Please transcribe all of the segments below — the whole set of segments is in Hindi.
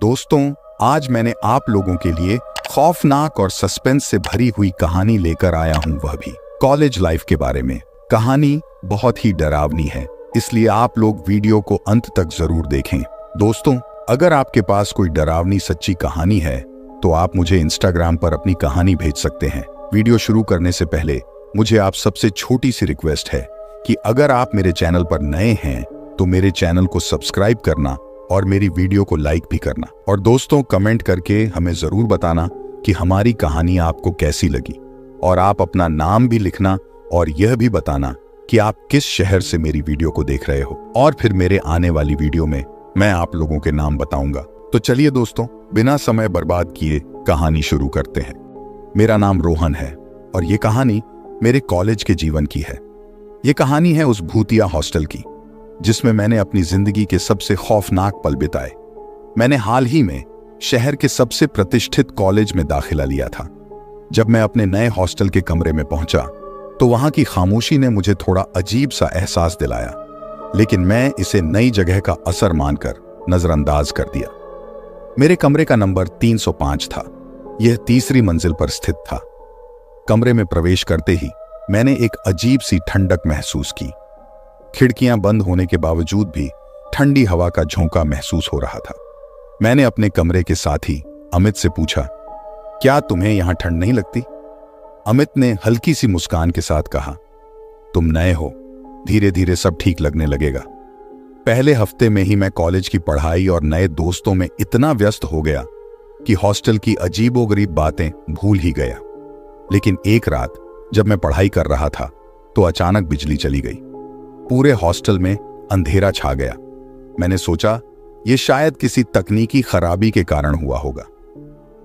दोस्तों, आज मैंने आप लोगों के लिए खौफनाक और सस्पेंस से भरी हुई कहानी लेकर आया हूं, वह भी कॉलेज लाइफ के बारे में। कहानी बहुत ही डरावनी है, इसलिए आप लोग वीडियो को अंत तक जरूर देखें। दोस्तों, अगर आपके पास कोई डरावनी सच्ची कहानी है तो आप मुझे इंस्टाग्राम पर अपनी कहानी भेज सकते हैं। वीडियो शुरू करने से पहले मुझे आप सबसे छोटी सी रिक्वेस्ट है कि अगर आप मेरे चैनल पर नए हैं तो मेरे चैनल को सब्सक्राइब करना और मेरी वीडियो को लाइक भी करना। और दोस्तों, कमेंट करके हमें जरूर बताना कि हमारी कहानी आपको कैसी लगी, और आप अपना नाम भी लिखना और यह भी बताना कि आप किस शहर से मेरी वीडियो को देख रहे हो। और फिर मेरे आने वाली वीडियो में मैं आप लोगों के नाम बताऊंगा। तो चलिए दोस्तों, बिना समय बर्बाद किए कहानी शुरू करते हैं। मेरा नाम रोहन है और ये कहानी मेरे कॉलेज के जीवन की है। ये कहानी है उस भूतिया हॉस्टल की जिसमें मैंने अपनी जिंदगी के सबसे खौफनाक पल बिताए। मैंने हाल ही में शहर के सबसे प्रतिष्ठित कॉलेज में दाखिला लिया था। जब मैं अपने नए हॉस्टल के कमरे में पहुंचा तो वहां की खामोशी ने मुझे थोड़ा अजीब सा एहसास दिलाया, लेकिन मैं इसे नई जगह का असर मानकर नजरअंदाज कर दिया। मेरे कमरे का नंबर 305 था। यह तीसरी मंजिल पर स्थित था। कमरे में प्रवेश करते ही मैंने एक अजीब सी ठंडक महसूस की। खिड़कियां बंद होने के बावजूद भी ठंडी हवा का झोंका महसूस हो रहा था। मैंने अपने कमरे के साथी अमित से पूछा, क्या तुम्हें यहां ठंड नहीं लगती? अमित ने हल्की सी मुस्कान के साथ कहा, तुम नए हो, धीरे धीरे सब ठीक लगने लगेगा। पहले हफ्ते में ही मैं कॉलेज की पढ़ाई और नए दोस्तों में इतना व्यस्त हो गया कि हॉस्टल की अजीबोगरीब बातें भूल ही गया। लेकिन एक रात जब मैं पढ़ाई कर रहा था तो अचानक बिजली चली गई। पूरे हॉस्टल में अंधेरा छा गया। मैंने सोचा यह शायद किसी तकनीकी खराबी के कारण हुआ होगा।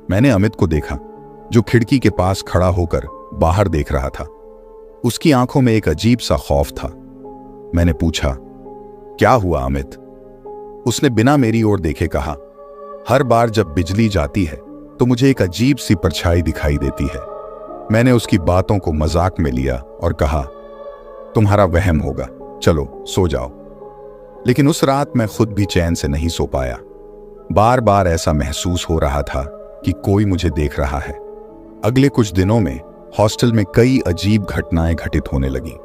मैंने अमित को देखा जो खिड़की के पास खड़ा होकर बाहर देख रहा था। उसकी आंखों में एक अजीब सा खौफ था। मैंने पूछा, क्या हुआ अमित? उसने बिना मेरी ओर देखे कहा, हर बार जब बिजली जाती है तो मुझे एक अजीब सी परछाई दिखाई देती है। मैंने उसकी बातों को मजाक में लिया और कहा, तुम्हारा वहम होगा, चलो सो जाओ। लेकिन उस रात मैं खुद भी चैन से नहीं सो पाया। बार बार ऐसा महसूस हो रहा था कि कोई मुझे देख रहा है। अगले कुछ दिनों में हॉस्टल में कई अजीब घटनाएं घटित होने लगीं।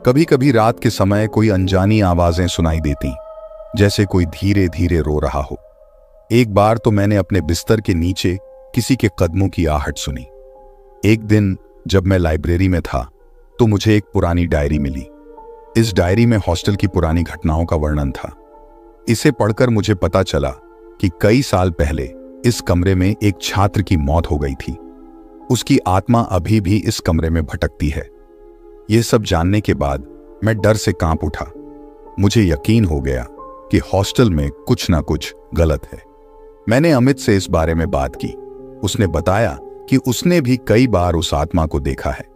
कभी कभी रात के समय कोई अनजानी आवाजें सुनाई देती, जैसे कोई धीरे धीरे रो रहा हो। एक बार तो मैंने अपने बिस्तर के नीचे किसी के कदमों की आहट सुनी। एक दिन जब मैं लाइब्रेरी में था तो मुझे एक पुरानी डायरी मिली। इस डायरी में हॉस्टल की पुरानी घटनाओं का वर्णन था। इसे पढ़कर मुझे पता चला कि कई साल पहले इस कमरे में एक छात्र की मौत हो गई थी। उसकी आत्मा अभी भी इस कमरे में भटकती है। यह सब जानने के बाद मैं डर से कांप उठा। मुझे यकीन हो गया कि हॉस्टल में कुछ ना कुछ गलत है। मैंने अमित से इस बारे में बात की। उसने बताया कि उसने भी कई बार उस आत्मा को देखा है।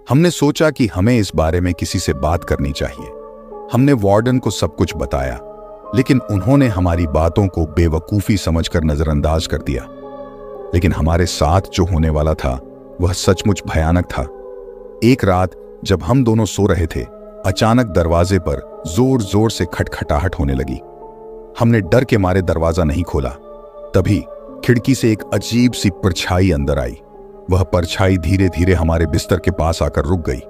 हमने सोचा कि हमें इस बारे में किसी से बात करनी चाहिए। हमने वार्डन को सब कुछ बताया, लेकिन उन्होंने हमारी बातों को बेवकूफी समझकर नजरअंदाज कर दिया। लेकिन हमारे साथ जो होने वाला था वह सचमुच भयानक था। एक रात जब हम दोनों सो रहे थे, अचानक दरवाजे पर जोर जोर से खटखटाहट होने लगी। हमने डर के मारे दरवाजा नहीं खोला। तभी खिड़की से एक अजीब सी परछाई अंदर आई। वह परछाई धीरे धीरे हमारे बिस्तर के पास आकर रुक गई।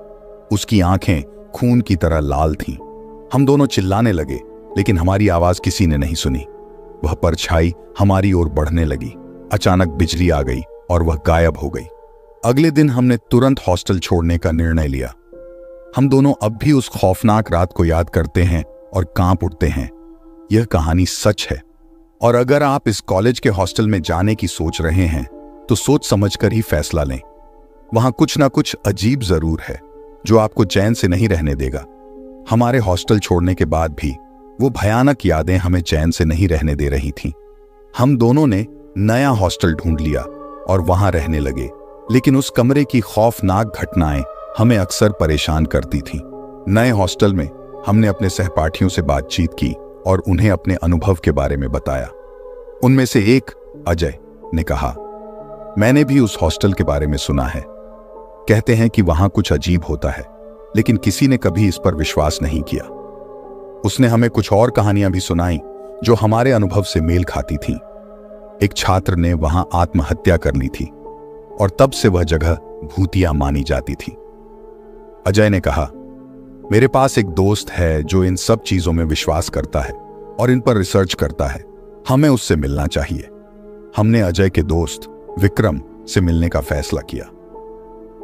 उसकी आंखें खून की तरह लाल थीं। हम दोनों चिल्लाने लगे, लेकिन हमारी आवाज किसी ने नहीं सुनी। वह परछाई हमारी ओर बढ़ने लगी। अचानक बिजली आ गई और वह गायब हो गई। अगले दिन हमने तुरंत हॉस्टल छोड़ने का निर्णय लिया। हम दोनों अब भी उस खौफनाक रात को याद करते हैं और कांप उठते हैं। यह कहानी सच है, और अगर आप इस कॉलेज के हॉस्टल में जाने की सोच रहे हैं तो सोच समझकर ही फैसला लें। वहां कुछ ना कुछ अजीब जरूर है जो आपको चैन से नहीं रहने देगा। हमारे हॉस्टल छोड़ने के बाद भी वो भयानक यादें हमें चैन से नहीं रहने दे रही थीं। हम दोनों ने नया हॉस्टल ढूंढ लिया और वहां रहने लगे, लेकिन उस कमरे की खौफनाक घटनाएं हमें अक्सर परेशान करती थीं। नए हॉस्टल में हमने अपने सहपाठियों से बातचीत की और उन्हें अपने अनुभव के बारे में बताया। उनमें से एक, अजय, ने कहा, मैंने भी उस हॉस्टल के बारे में सुना है। कहते हैं कि वहां कुछ अजीब होता है, लेकिन किसी ने कभी इस पर विश्वास नहीं किया। उसने हमें कुछ और कहानियां भी सुनाई जो हमारे अनुभव से मेल खाती थीं। एक छात्र ने वहां आत्महत्या कर ली थी और तब से वह जगह भूतिया मानी जाती थी। अजय ने कहा, मेरे पास एक दोस्त है जो इन सब चीजों में विश्वास करता है और इन पर रिसर्च करता है। हमें उससे मिलना चाहिए। हमने अजय के दोस्त विक्रम से मिलने का फैसला किया।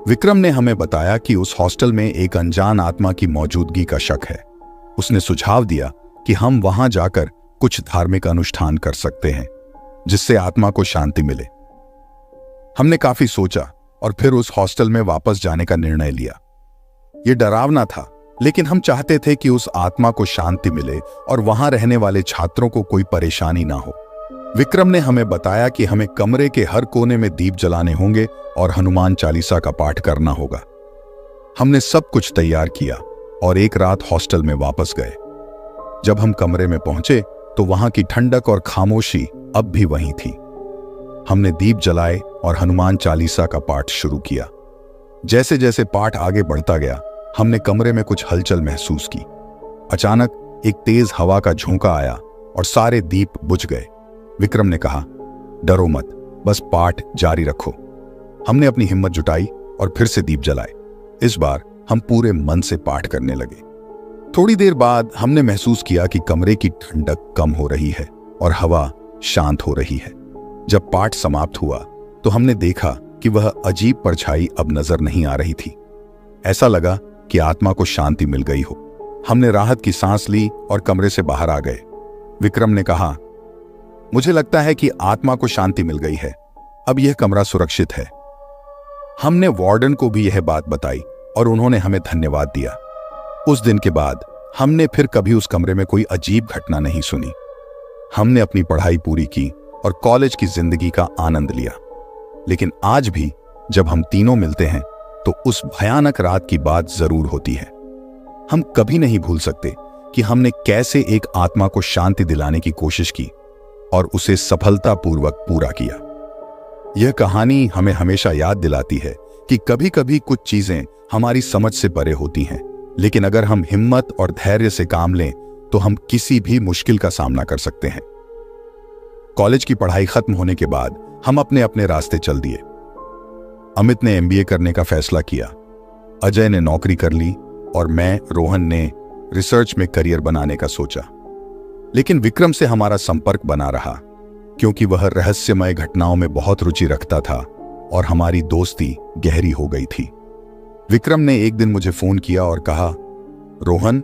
विक्रम ने हमें बताया कि उस हॉस्टल में एक अनजान आत्मा की मौजूदगी का शक है। उसने सुझाव दिया कि हम वहां जाकर कुछ धार्मिक अनुष्ठान कर सकते हैं जिससे आत्मा को शांति मिले। हमने काफी सोचा और फिर उस हॉस्टल में वापस जाने का निर्णय लिया। यह डरावना था, लेकिन हम चाहते थे कि उस आत्मा को शांति मिले और वहां रहने वाले छात्रों को कोई परेशानी ना हो। विक्रम ने हमें बताया कि हमें कमरे के हर कोने में दीप जलाने होंगे और हनुमान चालीसा का पाठ करना होगा। हमने सब कुछ तैयार किया और एक रात हॉस्टल में वापस गए। जब हम कमरे में पहुंचे तो वहां की ठंडक और खामोशी अब भी वहीं थी। हमने दीप जलाए और हनुमान चालीसा का पाठ शुरू किया। जैसे जैसे पाठ आगे बढ़ता गया, हमने कमरे में कुछ हलचल महसूस की। अचानक एक तेज हवा का झोंका आया और सारे दीप बुझ गए। विक्रम ने कहा, डरो मत, बस पाठ जारी रखो। हमने अपनी हिम्मत जुटाई और फिर से दीप जलाए। इस बार हम पूरे मन से पाठ करने लगे। थोड़ी देर बाद हमने महसूस किया कि कमरे की ठंडक कम हो रही है और हवा शांत हो रही है। जब पाठ समाप्त हुआ तो हमने देखा कि वह अजीब परछाई अब नजर नहीं आ रही थी। ऐसा लगा कि आत्मा को शांति मिल गई हो। हमने राहत की सांस ली और कमरे से बाहर आ गए। विक्रम ने कहा, मुझे लगता है कि आत्मा को शांति मिल गई है। अब यह कमरा सुरक्षित है। हमने वार्डन को भी यह बात बताई और उन्होंने हमें धन्यवाद दिया। उस दिन के बाद हमने फिर कभी उस कमरे में कोई अजीब घटना नहीं सुनी। हमने अपनी पढ़ाई पूरी की और कॉलेज की जिंदगी का आनंद लिया। लेकिन आज भी जब हम तीनों मिलते हैं तो उस भयानक रात की बात जरूर होती है। हम कभी नहीं भूल सकते कि हमने कैसे एक आत्मा को शांति दिलाने की कोशिश की और उसे सफलतापूर्वक पूरा किया। यह कहानी हमें हमेशा याद दिलाती है कि कभी कभी कुछ चीजें हमारी समझ से परे होती हैं, लेकिन अगर हम हिम्मत और धैर्य से काम लें तो हम किसी भी मुश्किल का सामना कर सकते हैं। कॉलेज की पढ़ाई खत्म होने के बाद हम अपने अपने रास्ते चल दिए। अमित ने एमबीए करने का फैसला किया, अजय ने नौकरी कर ली और मैं, रोहन ने रिसर्च में करियर बनाने का सोचा। लेकिन विक्रम से हमारा संपर्क बना रहा क्योंकि वह रहस्यमय घटनाओं में बहुत रुचि रखता था और हमारी दोस्ती गहरी हो गई थी। विक्रम ने एक दिन मुझे फोन किया और कहा, रोहन,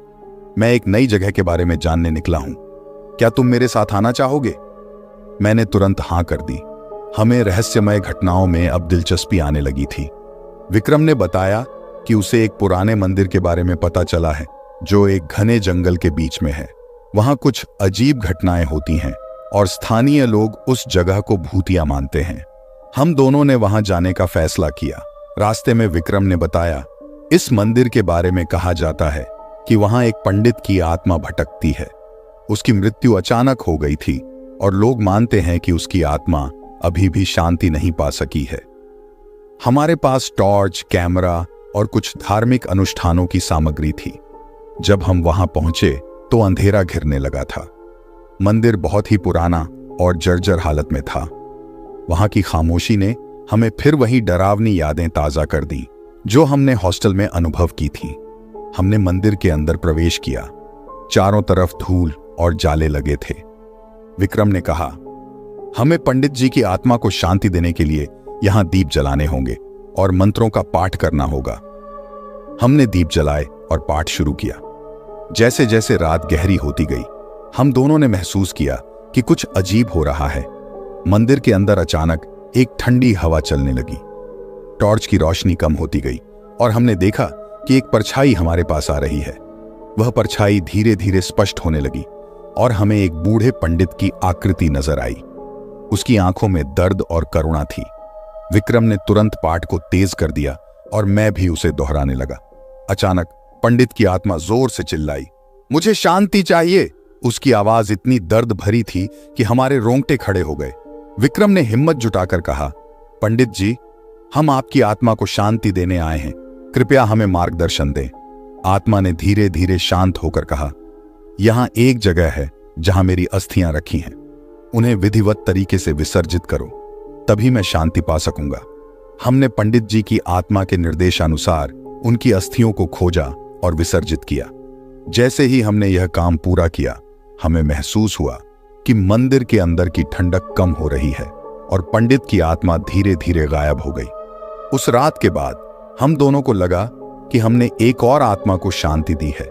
मैं एक नई जगह के बारे में जानने निकला हूं, क्या तुम मेरे साथ आना चाहोगे? मैंने तुरंत हां कर दी। हमें रहस्यमय घटनाओं में अब दिलचस्पी आने लगी थी। विक्रम ने बताया कि उसे एक पुराने मंदिर के बारे में पता चला है जो एक घने जंगल के बीच में है। वहां कुछ अजीब घटनाएं होती हैं और स्थानीय लोग उस जगह को भूतिया मानते हैं। हम दोनों ने वहां जाने का फैसला किया। रास्ते में विक्रम ने बताया, इस मंदिर के बारे में कहा जाता है कि वहां एक पंडित की आत्मा भटकती है। उसकी मृत्यु अचानक हो गई थी और लोग मानते हैं कि उसकी आत्मा अभी भी शांति नहीं पा सकी है। हमारे पास टॉर्च, कैमरा और कुछ धार्मिक अनुष्ठानों की सामग्री थी। जब हम वहां पहुंचे तो अंधेरा घिरने लगा था। मंदिर बहुत ही पुराना और जर्जर हालत में था। वहां की खामोशी ने हमें फिर वही डरावनी यादें ताजा कर दी जो हमने हॉस्टल में अनुभव की थी। हमने मंदिर के अंदर प्रवेश किया। चारों तरफ धूल और जाले लगे थे। विक्रम ने कहा, हमें पंडित जी की आत्मा को शांति देने के लिए यहां दीप जलाने होंगे और मंत्रों का पाठ करना होगा। हमने दीप जलाए और पाठ शुरू किया। जैसे जैसे रात गहरी होती गई, हम दोनों ने महसूस किया कि कुछ अजीब हो रहा है। मंदिर के अंदर अचानक एक ठंडी हवा चलने लगी। टॉर्च की रोशनी कम होती गई और हमने देखा कि एक परछाई हमारे पास आ रही है। वह परछाई धीरे धीरे स्पष्ट होने लगी और हमें एक बूढ़े पंडित की आकृति नजर आई। उसकी आंखों में दर्द और करुणा थी। विक्रम ने तुरंत पाठ को तेज कर दिया और मैं भी उसे दोहराने लगा। अचानक पंडित की आत्मा जोर से चिल्लाई, मुझे शांति चाहिए। उसकी आवाज इतनी दर्द भरी थी कि हमारे रोंगटे खड़े हो गए। विक्रम ने हिम्मत जुटाकर कहा, पंडित जी, हम आपकी आत्मा को शांति देने आए हैं, कृपया हमें मार्गदर्शन दें। आत्मा ने धीरे धीरे शांत होकर कहा, यहां एक जगह है जहां मेरी अस्थियां रखी हैं। उन्हें विधिवत तरीके से विसर्जित करो, तभी मैं शांति पा सकूंगा। हमने पंडित जी की आत्मा के निर्देशानुसार उनकी अस्थियों को खोजा और विसर्जित किया। जैसे ही हमने यह काम पूरा किया, हमें महसूस हुआ कि मंदिर के अंदर की ठंडक कम हो रही है और पंडित की आत्मा धीरे धीरे गायब हो गई। उस रात के बाद हम दोनों को लगा कि हमने एक और आत्मा को शांति दी है।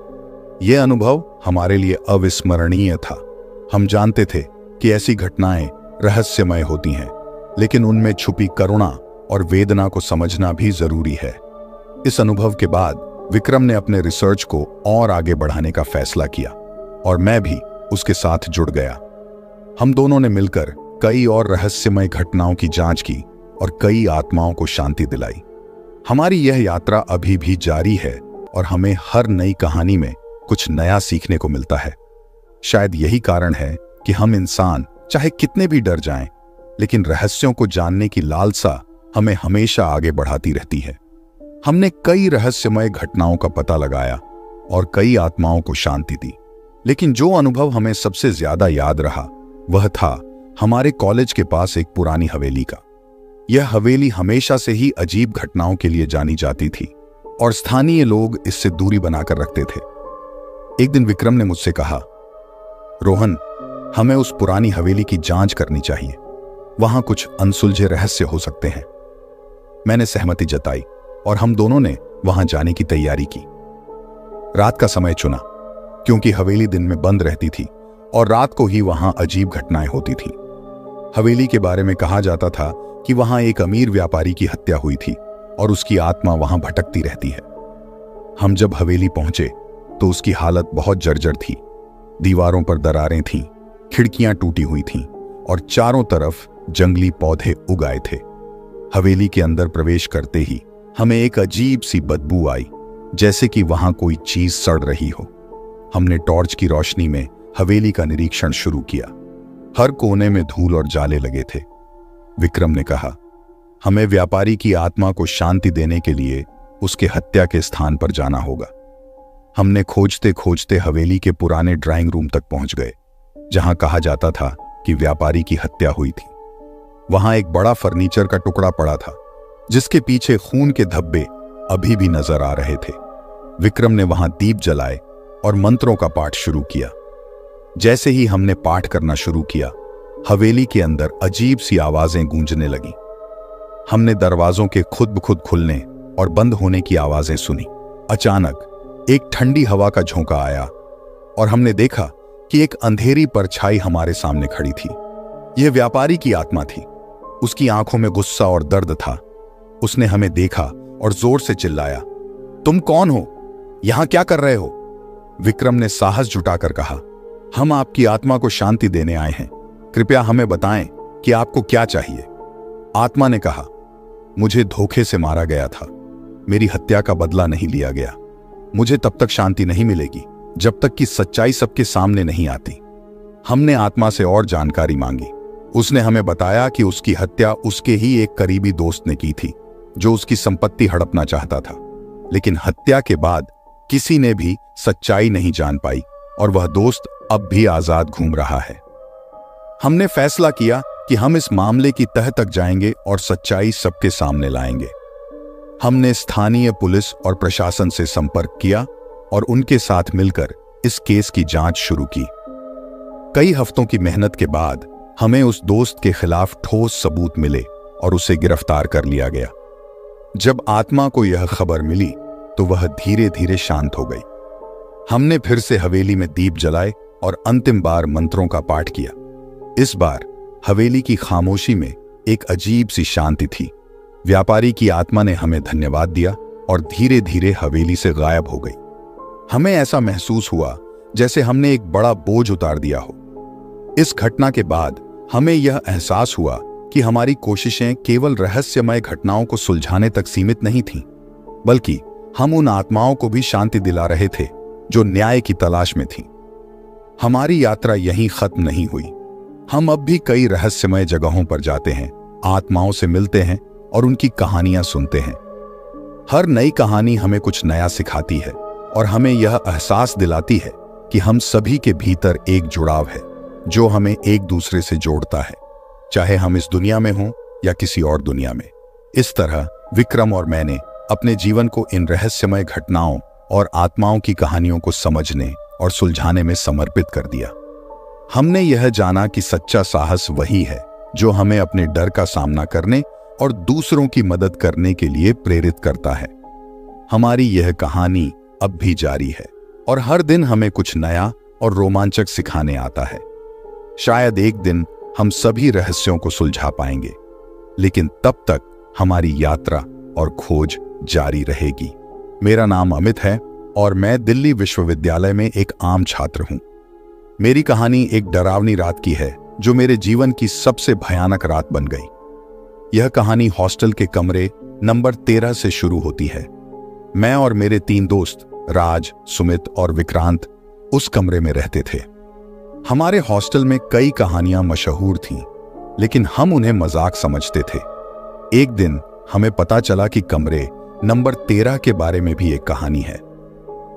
यह अनुभव हमारे लिए अविस्मरणीय था। हम जानते थे कि ऐसी घटनाएं रहस्यमय होती हैं, लेकिन उनमें छुपी करुणा और वेदना को समझना भी जरूरी है। इस अनुभव के बाद विक्रम ने अपने रिसर्च को और आगे बढ़ाने का फैसला किया और मैं भी उसके साथ जुड़ गया। हम दोनों ने मिलकर कई और रहस्यमय घटनाओं की जांच की और कई आत्माओं को शांति दिलाई। हमारी यह यात्रा अभी भी जारी है और हमें हर नई कहानी में कुछ नया सीखने को मिलता है। शायद यही कारण है कि हम इंसान चाहे कितने भी डर जाएं, लेकिन रहस्यों को जानने की लालसा हमें हमेशा आगे बढ़ाती रहती है। हमने कई रहस्यमय घटनाओं का पता लगाया और कई आत्माओं को शांति दी, लेकिन जो अनुभव हमें सबसे ज्यादा याद रहा वह था हमारे कॉलेज के पास एक पुरानी हवेली का। यह हवेली हमेशा से ही अजीब घटनाओं के लिए जानी जाती थी और स्थानीय लोग इससे दूरी बनाकर रखते थे। एक दिन विक्रम ने मुझसे कहा, रोहन, हमें उस पुरानी हवेली की जांच करनी चाहिए, वहां कुछ अनसुलझे रहस्य हो सकते हैं। मैंने सहमति जताई और हम दोनों ने वहां जाने की तैयारी की। रात का समय चुना क्योंकि हवेली दिन में बंद रहती थी और रात को ही वहां अजीब घटनाएं होती थी। हवेली के बारे में कहा जाता था कि वहां एक अमीर व्यापारी की हत्या हुई थी और उसकी आत्मा वहां भटकती रहती है। हम जब हवेली पहुंचे तो उसकी हालत बहुत जर्जर थी। दीवारों पर दरारें थीं, खिड़कियां टूटी हुई थीं और चारों तरफ जंगली पौधे उग आए थे। हवेली के अंदर प्रवेश करते ही हमें एक अजीब सी बदबू आई, जैसे कि वहां कोई चीज सड़ रही हो। हमने टॉर्च की रोशनी में हवेली का निरीक्षण शुरू किया। हर कोने में धूल और जाले लगे थे। विक्रम ने कहा, हमें व्यापारी की आत्मा को शांति देने के लिए उसके हत्या के स्थान पर जाना होगा। हमने खोजते खोजते हवेली के पुराने ड्राइंग रूम तक पहुंच गए, जहां कहा जाता था कि व्यापारी की हत्या हुई थी। वहां एक बड़ा फर्नीचर का टुकड़ा पड़ा था, जिसके पीछे खून के धब्बे अभी भी नजर आ रहे थे। विक्रम ने वहां दीप जलाए और मंत्रों का पाठ शुरू किया। जैसे ही हमने पाठ करना शुरू किया, हवेली के अंदर अजीब सी आवाजें गूंजने लगीं। हमने दरवाजों के खुद ब खुद खुलने और बंद होने की आवाजें सुनी। अचानक एक ठंडी हवा का झोंका आया और हमने देखा कि एक अंधेरी परछाई हमारे सामने खड़ी थी। यह व्यापारी की आत्मा थी। उसकी आंखों में गुस्सा और दर्द था। उसने हमें देखा और जोर से चिल्लाया, तुम कौन हो? यहां क्या कर रहे हो? विक्रम ने साहस जुटाकर कहा, हम आपकी आत्मा को शांति देने आए हैं। कृपया हमें बताएं कि आपको क्या चाहिए। आत्मा ने कहा, मुझे धोखे से मारा गया था। मेरी हत्या का बदला नहीं लिया गया। मुझे तब तक शांति नहीं मिलेगी जब तक कि सच्चाई सबके सामने नहीं आती। हमने आत्मा से और जानकारी मांगी। उसने हमें बताया कि उसकी हत्या उसके ही एक करीबी दोस्त ने की थी, जो उसकी संपत्ति हड़पना चाहता था। लेकिन हत्या के बाद किसी ने भी सच्चाई नहीं जान पाई और वह दोस्त अब भी आजाद घूम रहा है। हमने फैसला किया कि हम इस मामले की तह तक जाएंगे और सच्चाई सबके सामने लाएंगे। हमने स्थानीय पुलिस और प्रशासन से संपर्क किया और उनके साथ मिलकर इस केस की जांच शुरू की। कई हफ्तों की मेहनत के बाद हमें उस दोस्त के खिलाफ ठोस सबूत मिले और उसे गिरफ्तार कर लिया गया। जब आत्मा को यह खबर मिली तो वह धीरे धीरे शांत हो गई। हमने फिर से हवेली में दीप जलाए और अंतिम बार मंत्रों का पाठ किया। इस बार हवेली की खामोशी में एक अजीब सी शांति थी। व्यापारी की आत्मा ने हमें धन्यवाद दिया और धीरे धीरे हवेली से गायब हो गई। हमें ऐसा महसूस हुआ जैसे हमने एक बड़ा बोझ उतार दिया हो। इस घटना के बाद हमें यह एहसास हुआ कि हमारी कोशिशें केवल रहस्यमय घटनाओं को सुलझाने तक सीमित नहीं थीं, बल्कि हम उन आत्माओं को भी शांति दिला रहे थे जो न्याय की तलाश में थीं। हमारी यात्रा यहीं खत्म नहीं हुई। हम अब भी कई रहस्यमय जगहों पर जाते हैं, आत्माओं से मिलते हैं और उनकी कहानियां सुनते हैं। हर नई कहानी हमें कुछ नया सिखाती है और हमें यह एहसास दिलाती है कि हम सभी के भीतर एक जुड़ाव है, जो हमें एक दूसरे से जोड़ता है, चाहे हम इस दुनिया में हों या किसी और दुनिया में। इस तरह विक्रम और मैंने अपने जीवन को इन रहस्यमय घटनाओं और आत्माओं की कहानियों को समझने और सुलझाने में समर्पित कर दिया। हमने यह जाना कि सच्चा साहस वही है जो हमें अपने डर का सामना करने और दूसरों की मदद करने के लिए प्रेरित करता है। हमारी यह कहानी अब भी जारी है और हर दिन हमें कुछ नया और रोमांचक सिखाने आता है। शायद एक दिन हम सभी रहस्यों को सुलझा पाएंगे, लेकिन तब तक हमारी यात्रा और खोज जारी रहेगी। मेरा नाम अमित है और मैं दिल्ली विश्वविद्यालय में एक आम छात्र हूं। मेरी कहानी एक डरावनी रात की है जो मेरे जीवन की सबसे भयानक रात बन गई। यह कहानी हॉस्टल के कमरे नंबर 13 से शुरू होती है। मैं और मेरे 3 दोस्त राज, सुमित और विक्रांत उस कमरे में रहते थे। हमारे हॉस्टल में कई कहानियां मशहूर थीं, लेकिन हम उन्हें मजाक समझते थे। एक दिन हमें पता चला कि कमरे नंबर 13 के बारे में भी एक कहानी है।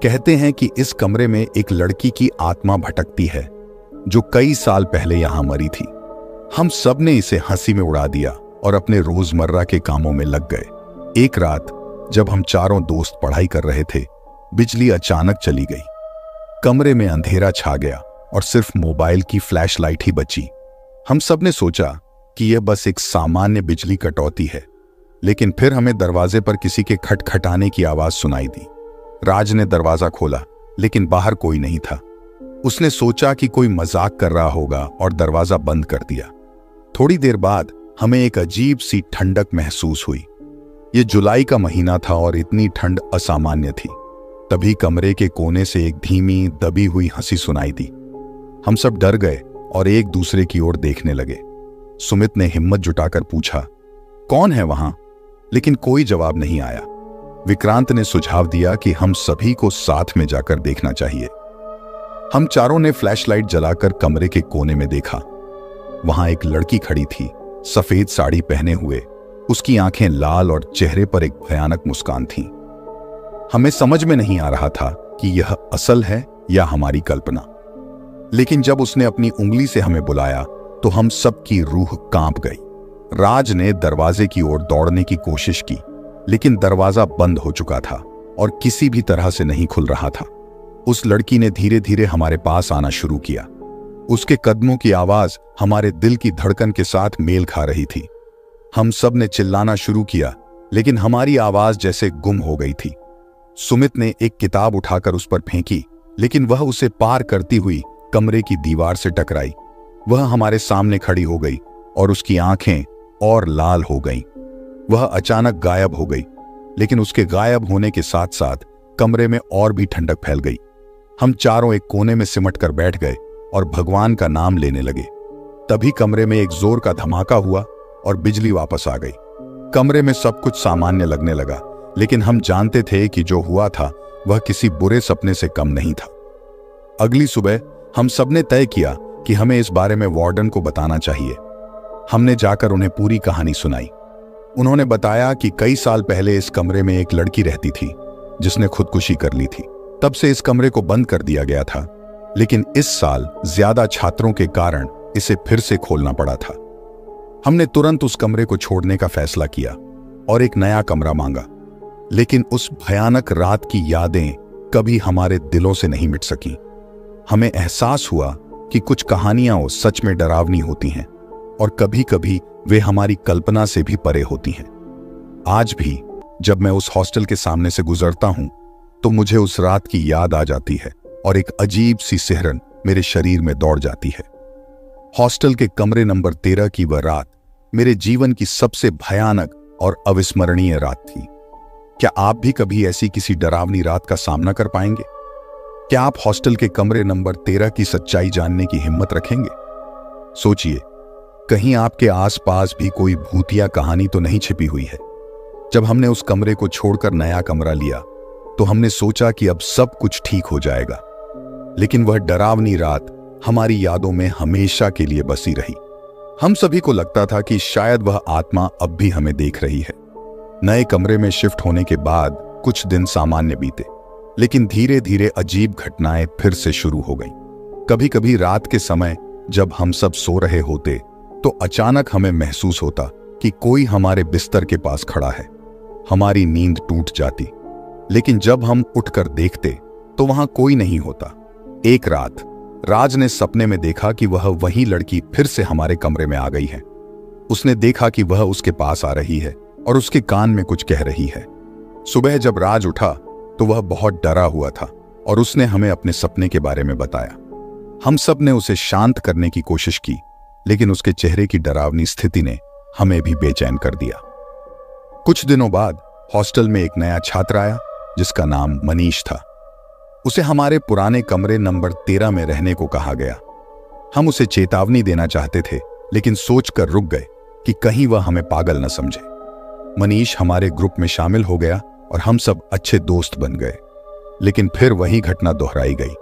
कहते हैं कि इस कमरे में एक लड़की की आत्मा भटकती है जो कई साल पहले यहां मरी थी। हम सब ने इसे हंसी में उड़ा दिया और अपने रोजमर्रा के कामों में लग गए। एक रात जब हम चारों दोस्त पढ़ाई कर रहे थे, बिजली अचानक चली गई। कमरे में अंधेरा छा गया और सिर्फ मोबाइल की फ्लैशलाइट ही बची। हम सब ने सोचा कि यह बस एक सामान्य बिजली कटौती है, लेकिन फिर हमें दरवाजे पर किसी के खटखटाने की आवाज सुनाई दी। राज ने दरवाजा खोला, लेकिन बाहर कोई नहीं था। उसने सोचा कि कोई मजाक कर रहा होगा और दरवाजा बंद कर दिया। थोड़ी देर बाद हमें एक अजीब सी ठंडक महसूस हुई। ये जुलाई का महीना था और इतनी ठंड असामान्य थी। तभी कमरे के कोने से एक धीमी दबी हुई हंसी सुनाई दी। हम सब डर गए और एक दूसरे की ओर देखने लगे। सुमित ने हिम्मत जुटाकर पूछा, कौन है वहां? लेकिन कोई जवाब नहीं आया। विक्रांत ने सुझाव दिया कि हम सभी को साथ में जाकर देखना चाहिए। हम चारों ने फ्लैशलाइट जलाकर कमरे के कोने में देखा। वहां एक लड़की खड़ी थी, सफेद साड़ी पहने हुए। उसकी आंखें लाल और चेहरे पर एक भयानक मुस्कान थी। हमें समझ में नहीं आ रहा था कि यह असल है या हमारी कल्पना। लेकिन जब उसने अपनी उंगली से हमें बुलाया तो हम सबकी रूह कांप गई। राज ने दरवाजे की ओर दौड़ने की कोशिश की, लेकिन दरवाजा बंद हो चुका था और किसी भी तरह से नहीं खुल रहा था। उस लड़की ने धीरे धीरे हमारे पास आना शुरू किया। उसके कदमों की आवाज हमारे दिल की धड़कन के साथ मेल खा रही थी। हम सब ने चिल्लाना शुरू किया, लेकिन हमारी आवाज जैसे गुम हो गई थी। सुमित ने एक किताब उठाकर उस पर फेंकी, लेकिन वह उसे पार करती हुई कमरे की दीवार से टकराई। वह हमारे सामने खड़ी हो गई और उसकी आंखें और लाल हो गईं। वह अचानक गायब हो गई, लेकिन उसके गायब होने के साथ साथ कमरे में और भी ठंडक फैल गई। हम चारों एक कोने में सिमट कर बैठ गए और भगवान का नाम लेने लगे। तभी कमरे में एक जोर का धमाका हुआ और बिजली वापस आ गई। कमरे में सब कुछ सामान्य लगने लगा, लेकिन हम जानते थे कि जो हुआ था वह किसी बुरे सपने से कम नहीं था। अगली सुबह हम सबने तय किया कि हमें इस बारे में वार्डन को बताना चाहिए। हमने जाकर उन्हें पूरी कहानी सुनाई। उन्होंने बताया कि कई साल पहले इस कमरे में एक लड़की रहती थी जिसने खुदकुशी कर ली थी। तब से इस कमरे को बंद कर दिया गया था, लेकिन इस साल ज्यादा छात्रों के कारण इसे फिर से खोलना पड़ा था। हमने तुरंत उस कमरे को छोड़ने का फैसला किया और एक नया कमरा मांगा, लेकिन उस भयानक रात की यादें कभी हमारे दिलों से नहीं मिट सकी। हमें एहसास हुआ कि कुछ कहानियां सच में डरावनी होती हैं और कभी-कभी वे हमारी कल्पना से भी परे होती हैं। आज भी जब मैं उस हॉस्टल के सामने से गुजरता हूं तो मुझे उस रात की याद आ जाती है और एक अजीब सी सिहरन मेरे शरीर में दौड़ जाती है। हॉस्टल के कमरे नंबर 13 की वह रात मेरे जीवन की सबसे भयानक और अविस्मरणीय रात थी। क्या आप भी कभी ऐसी किसी डरावनी रात का सामना कर पाएंगे? क्या आप हॉस्टल के कमरे नंबर 13 की सच्चाई जानने की हिम्मत रखेंगे? सोचिए, कहीं आपके आसपास भी कोई भूतिया कहानी तो नहीं छिपी हुई है। जब हमने उस कमरे को छोड़कर नया कमरा लिया तो हमने सोचा कि अब सब कुछ ठीक हो जाएगा, लेकिन वह डरावनी रात हमारी यादों में हमेशा के लिए बसी रही। हम सभी को लगता था कि शायद वह आत्मा अब भी हमें देख रही है। नए कमरे में शिफ्ट होने के बाद कुछ दिन सामान्य बीते, लेकिन धीरे धीरे अजीब घटनाएं फिर से शुरू हो गईं। कभी कभी रात के समय जब हम सब सो रहे होते तो अचानक हमें महसूस होता कि कोई हमारे बिस्तर के पास खड़ा है। हमारी नींद टूट जाती, लेकिन जब हम उठकर देखते तो वहां कोई नहीं होता। एक रात राज ने सपने में देखा कि वह वही लड़की फिर से हमारे कमरे में आ गई है। उसने देखा कि वह उसके पास आ रही है और उसके कान में कुछ कह रही है। सुबह जब राज उठा तो वह बहुत डरा हुआ था और उसने हमें अपने सपने के बारे में बताया। हम सब ने उसे शांत करने की कोशिश की, लेकिन उसके चेहरे की डरावनी स्थिति ने हमें भी बेचैन कर दिया। कुछ दिनों बाद हॉस्टल में एक नया छात्र आया जिसका नाम मनीष था। उसे हमारे पुराने कमरे नंबर 13 में रहने को कहा गया। हम उसे चेतावनी देना चाहते थे, लेकिन सोचकर रुक गए कि कहीं वह हमें पागल न समझे। मनीष हमारे ग्रुप में शामिल हो गया और हम सब अच्छे दोस्त बन गए। लेकिन फिर वही घटना दोहराई गई।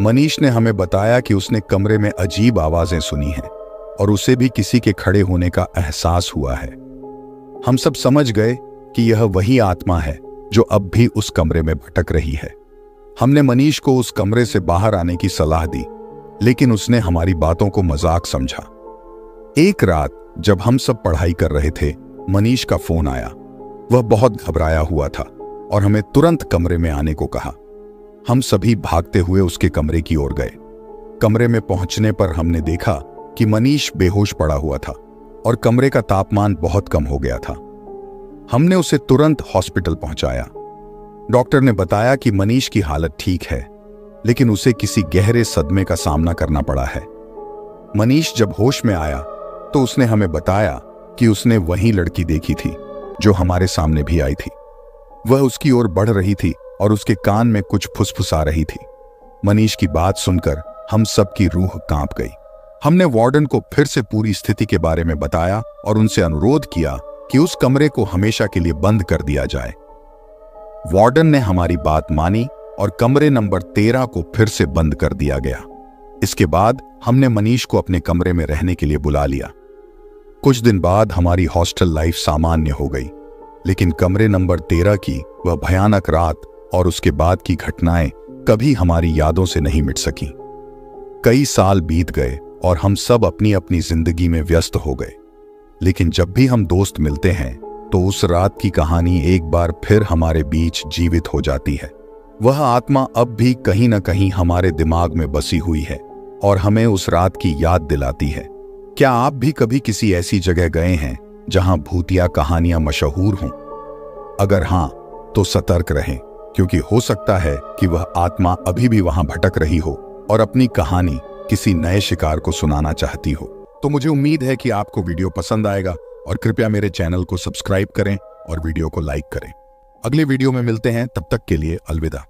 मनीष ने हमें बताया कि उसने कमरे में अजीब आवाजें सुनी हैं और उसे भी किसी के खड़े होने का एहसास हुआ है। हम सब समझ गए कि यह वही आत्मा है जो अब भी उस कमरे में भटक रही है। हमने मनीष को उस कमरे से बाहर आने की सलाह दी, लेकिन उसने हमारी बातों को मजाक समझा। एक रात जब हम सब पढ़ाई कर रहे थे, मनीष का फोन आया। वह बहुत घबराया हुआ था और हमें तुरंत कमरे में आने को कहा। हम सभी भागते हुए उसके कमरे की ओर गए। कमरे में पहुंचने पर हमने देखा कि मनीष बेहोश पड़ा हुआ था और कमरे का तापमान बहुत कम हो गया था। हमने उसे तुरंत हॉस्पिटल पहुंचाया। डॉक्टर ने बताया कि मनीष की हालत ठीक है, लेकिन उसे किसी गहरे सदमे का सामना करना पड़ा है। मनीष जब होश में आया तो उसने हमें बताया कि उसने वही लड़की देखी थी जो हमारे सामने भी आई थी। वह उसकी ओर बढ़ रही थी और उसके कान में कुछ फुसफुसा रही थी। मनीष की बात सुनकर हम सबकी रूह कांप गई। हमने वार्डन को फिर से पूरी स्थिति के बारे में बताया और उनसे अनुरोध किया कि उस कमरे को हमेशा के लिए बंद कर दिया जाए। वार्डन ने हमारी बात मानी और कमरे नंबर 13 को फिर से बंद कर दिया गया। इसके बाद हमने मनीष को अपने कमरे में रहने के लिए बुला लिया। कुछ दिन बाद हमारी हॉस्टल लाइफ सामान्य हो गई, लेकिन कमरे नंबर 13 की वह भयानक रात और उसके बाद की घटनाएं कभी हमारी यादों से नहीं मिट सकी। कई साल बीत गए और हम सब अपनी अपनी जिंदगी में व्यस्त हो गए, लेकिन जब भी हम दोस्त मिलते हैं तो उस रात की कहानी एक बार फिर हमारे बीच जीवित हो जाती है। वह आत्मा अब भी कहीं न कहीं हमारे दिमाग में बसी हुई है और हमें उस रात की याद दिलाती है। क्या आप भी कभी किसी ऐसी जगह गए हैं जहां भूतिया कहानियां मशहूर हों? अगर हां, तो सतर्क रहें, क्योंकि हो सकता है कि वह आत्मा अभी भी वहां भटक रही हो और अपनी कहानी किसी नए शिकार को सुनाना चाहती हो। तो मुझे उम्मीद है कि आपको वीडियो पसंद आएगा और कृपया मेरे चैनल को सब्सक्राइब करें और वीडियो को लाइक करें। अगले वीडियो में मिलते हैं, तब तक के लिए अलविदा।